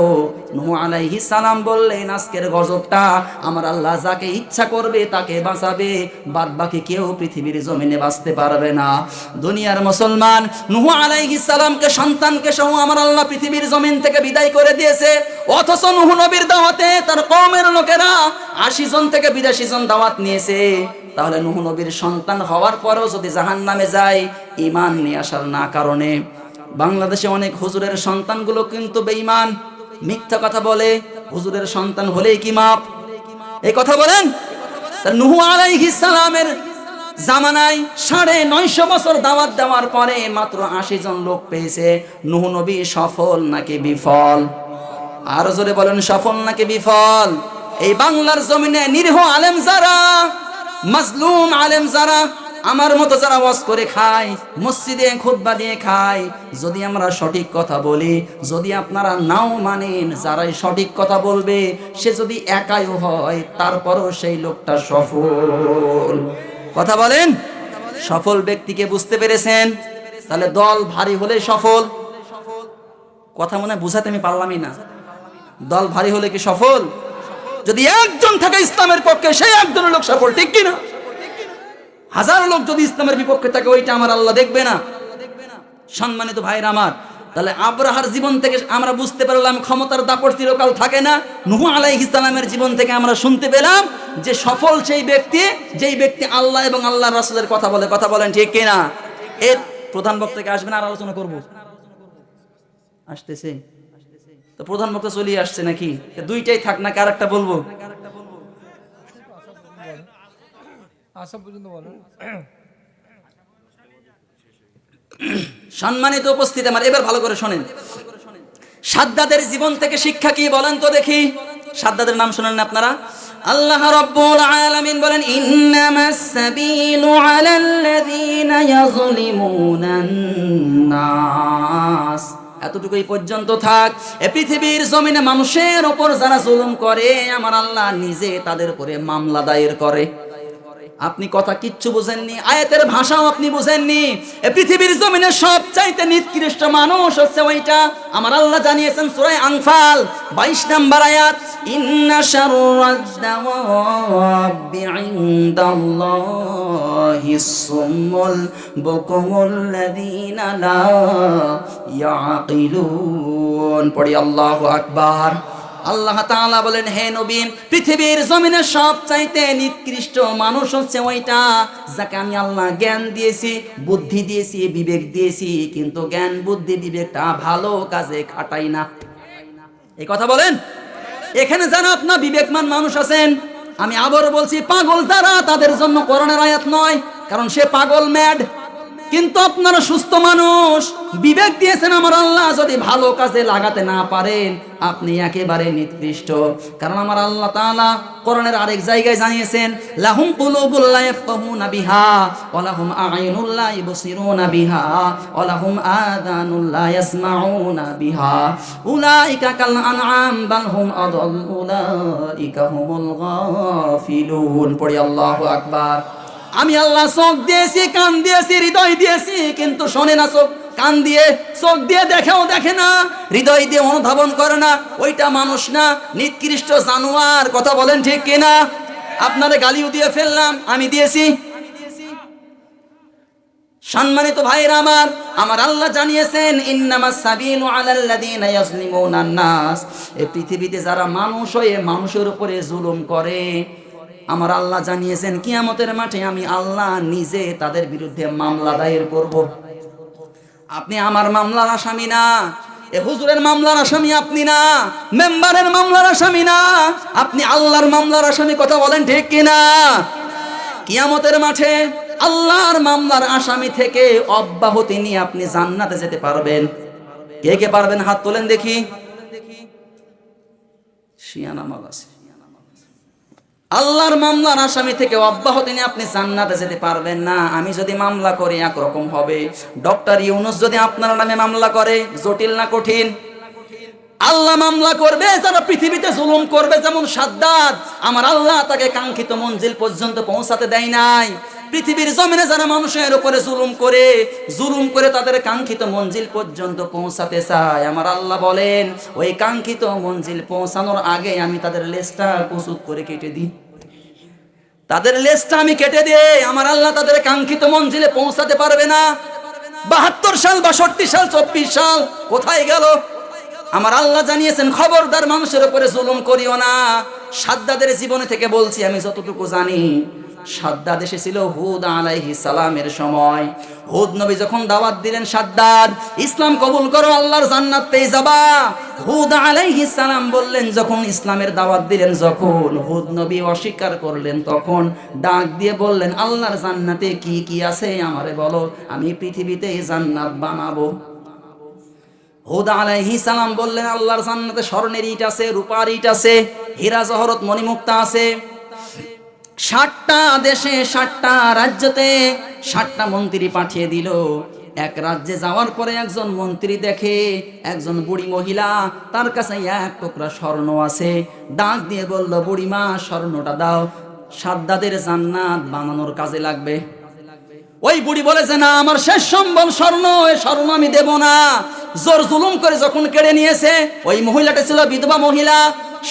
নূহ আলাইহিস সালাম বললেন, আজকের গজবটা আমার আল্লাহ যাকে ইচ্ছা করবে তাকে বাঁচাবে, বাদ বাকি কেউ পৃথিবীর জমিনে বাঁচতে পারবে না। দুনিয়ার মুসলমান, নূহ আলাইহিস সালামকে সন্তানকে সহ আমার আল্লাহ পৃথিবীর জমিন থেকে বিদায় করে দিয়েছে, অথচ নূহ নবীর দাওয়াতে তার কওমের লোকেরা 80 জন থেকে 82 জন দাওয়াত নিয়েছে। তাহলে নূহ নবীর সন্তান হওয়ার পরেও যদি জাহান্নামে যায় ঈমান নিয়ে আসার না কারণে। বাংলাদেশে অনেক হুজুরের সন্তানগুলো কিন্তু বেঈমান, মিথ্যা কথা বলে, হুজুরের সন্তান হলেই কি মাপ? এই কথা বলেন। নূহ আলাইহিস সালামের জামানায় 950 বছর দাওয়াত দেওয়ার পরে মাত্র 80 জন লোক পেয়েছে। নূহ নবী সফল নাকি বিফল? আর জোরে বলেন, সফল নাকি বিফল? এই বাংলার জমিনে নিরীহ আলেম যারা, মাজলুম আলেম যারা, আমার মতো যারা ওয়াজ করে খায়, মসজিদে খুতবা দিয়ে খায়, যদি আমরা সঠিক কথা বলি, যদি আপনারা নাও মানেন, যারাই সঠিক কথা বলবে সে যদি একাইও হয় তারপরও সেই লোকটা সফল। কথা বলেন, সফল ব্যক্তিকে বুঝতে পেরেছেন? তাহলে দল ভারী হলে সফল। কথা মনে বুঝাতে আমি পারলামই না। দল ভারী হলে কি সফল? যদি একজন থাকে ইসলামের পক্ষে, সেই একজন লোক সফল, ঠিক কিনা? 1000 লোক যদি ইসলামের বিপক্ষে থাকে, ওইটা আমার আল্লাহ দেখবে না। সম্মানিত ভাইরা আমার, তাহলে আব্রাহার জীবন থেকে আমরা বুঝতে পারলাম ক্ষমতার দাপট চিরকাল থাকে না। নূহ আলাইহিস সালামের জীবন থেকে আমরা শুনতে পেলাম যে সফল সেই ব্যক্তি, যেই ব্যক্তি আল্লাহ এবং আল্লাহর রাসূলের কথা বলে। কথা বলেন ঠিক কিনা? এর প্রধান বক্তাকে আসবেন আর আলোচনা করব। আসতেছে তো প্রধান বক্তা চলে আসছে নাকি? দুইটাই থাক নাকি আরেকটা বলবো? সম্মানিত উপস্থিতি আমার, এবার ভালো করে শোনেন। সাদ্দাদের জীবন থেকে শিক্ষা কি বলেন তো দেখি? সাদ্দাদের নাম শুনেন না আপনারা? আল্লাহ রাব্বুল আলামিন বলেন, ইন্নামাস সাবিলু আলাল্লাযীনা ইয়াযলিমুনান নাস। এতটুকুই পর্যন্ত থাক। এ পৃথিবীর জমিনে মানুষের ওপর যারা জুলুম করে, আমার আল্লাহ নিজে তাদের উপরে মামলা দায়ের করে। আপনি কথা কিচ্ছু বুঝেননি, আয়াতের ভাষাও আপনি বুঝেননি। এই পৃথিবীর জমিনে সবচাইতে নিকৃষ্ট মানুষ হচ্ছে ওইটা। আমার আল্লাহ জানিয়েছেন সূরা আনফাল 22 নম্বর আয়াত, ইন্না শাররাদ দাওয়াবি ইনদাল্লাহিস সুম্মুল বুকুমুল্লাযীনা লা ইয়াকিলুন। পড়ি আল্লাহু আকবার। আল্লাহ তাআলা বলেন, হে নবী, পৃথিবীর জমিনে সবচাইতে নিকৃষ্ট মানুষ হচ্ছে ওইটা যাকে আমি আল্লাহ জ্ঞান দিয়েছি, বুদ্ধি দিয়েছি, বিবেক দিয়েছি, কিন্তু জ্ঞান বুদ্ধি বিবেকটা ভালো কাজে খাটাই না। এই কথা বলেন। এখানে যারা আপনার বিবেকমান মানুষ আছেন, আমি আবারও বলছি, পাগল যারা, তাদের জন্য কোরআনের আয়াত নয়, কারণ সে পাগল, ম্যাড। কিন্তু আপনারা সুস্থ মানুষ, বিবেক দিয়েছেন আমার আল্লাহ, যদি ভালো কাজে লাগাতে না পারেন আপনি একেবারে নিকৃষ্ট। কারণ আমার আল্লাহ তাআলা কোরআনের আরেক জায়গায় জানিয়েছেন, লাহুম কুলুবুল লা ইয়াফকাহুনা বিহা ওয়া লাহুম আ'ইনুল লা ইবসিরুনা বিহা ওয়া লাহুম আযানুল লা ইয়াসমাউনা বিহা উলাইকা কাল আনআম বাল হুম আদাল উলাইকা হুমুল গাফিলুন। পড়ি আল্লাহু আকবার। আমি আল্লাহ চোখ দিয়েছি, কান দিয়েছি, হৃদয় দিয়েছি, কিন্তু শোনে না। চোখ কান দিয়ে, চোখ দিয়ে দেখেও দেখে না, হৃদয় দিয়ে অনুধাবন করে না, ওইটা মানুষ না, নিকৃষ্ট জানোয়ার। কথা বলেন ঠিক কিনা? আপনারে গালিও দিয়ে ফেললাম, আমি দিয়েছি। সম্মানিত ভাইরা আমার, আমার আল্লাহ জানিয়েছেন ইন্নামাস সাবিলু আলাল্লাযিনা ইয়াজলিমুনান নাস, এই পৃথিবীতে যারা মানুষ হয়ে মানুষের উপরে জুলুম করে, আমার আল্লাহ জানিয়েছেন কিয়ামতের মাঠে আমি আল্লাহ নিজে তাদের বিরুদ্ধে মামলা দায়ের করব। আপনি আমার মামলার আসামি না, এ হুজুরের মামলার আসামি আপনি না, মেম্বারের মামলার আসামি না, আপনি আল্লাহর মামলার আসামি। কথা বলেন ঠিক কিনা? কিয়ামতের মাঠে আল্লাহর মামলার আসামি থেকে অব্যাহতি নিয়ে আপনি জান্নাতে যেতে পারবেন। কে কে পারবেন হাত তোলেন দেখি। শিয়ানা মাল আছে। আল্লাহর মামলার আসামি থেকে অব্যাহতি নিয়ে আপনি জান্নাতে যেতে পারবেন না। আমি যদি মামলা করি একরকম হবে, ডক্টর ইউনূস যদি আপনার নামে মামলা করে, জটিল না কঠিন? আল্লাহ মামলা করবে যারা পৃথিবীতে জুলুম করবে, যেমন সাদ্দাদ, আমার আল্লাহ তাকে কাঙ্ক্ষিত মঞ্জিল পর্যন্ত পৌঁছাতে দেয় নাই। পৃথিবীর জমিনে যারা মানুষের উপরে জুলুম করে তাদের কাঙ্ক্ষিত মঞ্জিল পর্যন্ত পৌঁছাতে চায়, আমার আল্লাহ বলেন ওই কাঙ্ক্ষিত মঞ্জিল পৌঁছানোর আগে আমি তাদের লেজটা কুচুত করে কেটে দিই। তাদের লেজটা আমি কেটে দিই, আমার আল্লাহ তাদের কাঙ্ক্ষিত মঞ্জিলে পৌঁছাতে পারবে না। 72 সাল, 62 সাল, 24 সাল কোথায় গেল? আমার আল্লাহ জানিয়েছেন খবরদার মানুষের উপরে জুলুম করিও না। সাদ্দাদের জীবনে থেকে বলছি, আমি যতটুকু জানি, সাদ্দাদ এসেছিল হুদ আলাইহিস সালামের সময়। হুদ নবী যখন দাওয়াত দিলেন, সাদ্দাদ ইসলাম কবুল করো, আল্লাহর জান্নাত পেয়ে যাবা। হুদ আলাইহিস সালাম বললেন, যখন ইসলামের দাওয়াত দিলেন, যখন হুদ নবী অস্বীকার করলেন, তখন ডাক দিয়ে বললেন, আল্লাহর জান্নাতে কি কি আছে আমারে বলো, আমি পৃথিবীতে জান্নাত বানাবো। হুদ আলাইহিস সালাম বললেন, আল্লাহর জান্নাতে স্বর্ণের ইট আছে, রূপার ইট আছে, হীরা জহরত মণিমুক্তা আছে। 60টা দেশে 60টা রাজ্যতে 60টা মন্ত্রী পাঠিয়ে দিল। এক রাজ্যে যাওয়ার পরে একজন মন্ত্রী দেখে একজন বুড়ি মহিলা, তার কাছে এক টুকরা স্বর্ণ আছে। ডাক দিয়ে বলল, বুড়িমা স্বর্ণটা দাও, সাদ্দাদের জান্নাত বানানোর কাজে লাগবে। ওই বুড়ি বলেছে, না, আমার শেষ সম্বল স্বর্ণ, এই স্বর্ণ আমি দেব না। জোর জুলুম করে যখন কেড়ে নিয়েছে, ওই মহিলাটা ছিল বিধবা মহিলা,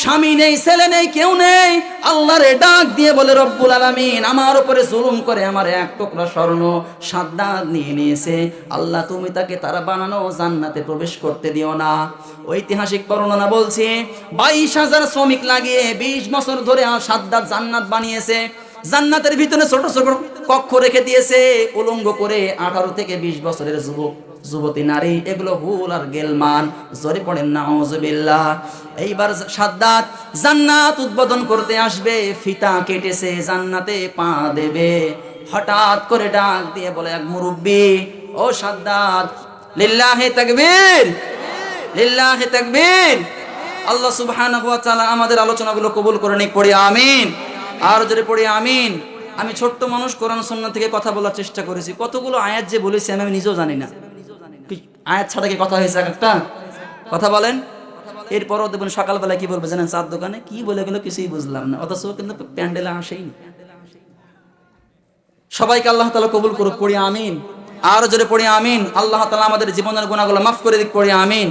স্বামী নেই, ছেলে নেই, কেউ নেই। আল্লাহরে ডাক দিয়ে বলে, রব্বুল আলামিন আমার উপরে জুলুম করে আমার এক টুকরা স্বর্ণ সাদ্দাদ নিয়ে নিয়েছে, আল্লাহ তুমি তাকে তারা বানানো জান্নাতে প্রবেশ করতে দিও না। ঐতিহাসিক বর্ণনা বলছে 22,000 শ্রমিক লাগিয়ে 20 বছর ধরে সাদ্দাদ জান্নাত বানিয়েছে। জান্নাতের ভিতরে ছোট ছোট কক্ষ রেখে দিয়েছে, উলঙ্গ করে 18 থেকে 20 বছরের যুবতী নারী, এগুলো হুল আর গেলমান। জোরে পড়েন নাউজুবিল্লাহ। এইবার সাদ্দাত জান্নাত উদ্বোধন করতে আসবে, ফিতা কেটেছে, জান্নাতে পা দেবে। হঠাৎ করে ডাক দিয়ে বলে এক মুরব্বি, ও সাদ্দাত, লিল্লাহি তাকবীর, লিল্লাহি তাকবীর। আল্লাহ সুবহানাহু ওয়া তাআলা আমাদের আলোচনাগুলো কবুল করে নিক, পড়ি আমিন। আর যদি পড়ি আমিন। আমি ছোট্ট মানুষ, কোরআন সুন্নাহ থেকে কথা বলার চেষ্টা করেছি। কতগুলো আয়াত যে বলেছি আমি নিজেও জানি না। আয়াত ছাড়া কি কথা হয়েছে একটা? কথা বলেন। এরপরও দেখবেন সকালবেলা কি বলবে জানেন, চার দোকানে কি বলে গেল কিছুই বুঝলাম না, অথচ কিন্তু প্যান্ডেলে আসেইনি। সবাইকে আল্লাহ তাআলা কবুল করুক, পড়ি আমিন। আর যদি পড়ি আমিন, আল্লাহ তাআলা আমাদের জীবনের গুনাহগুলো মাফ করে দিক, পড়ি আমিন।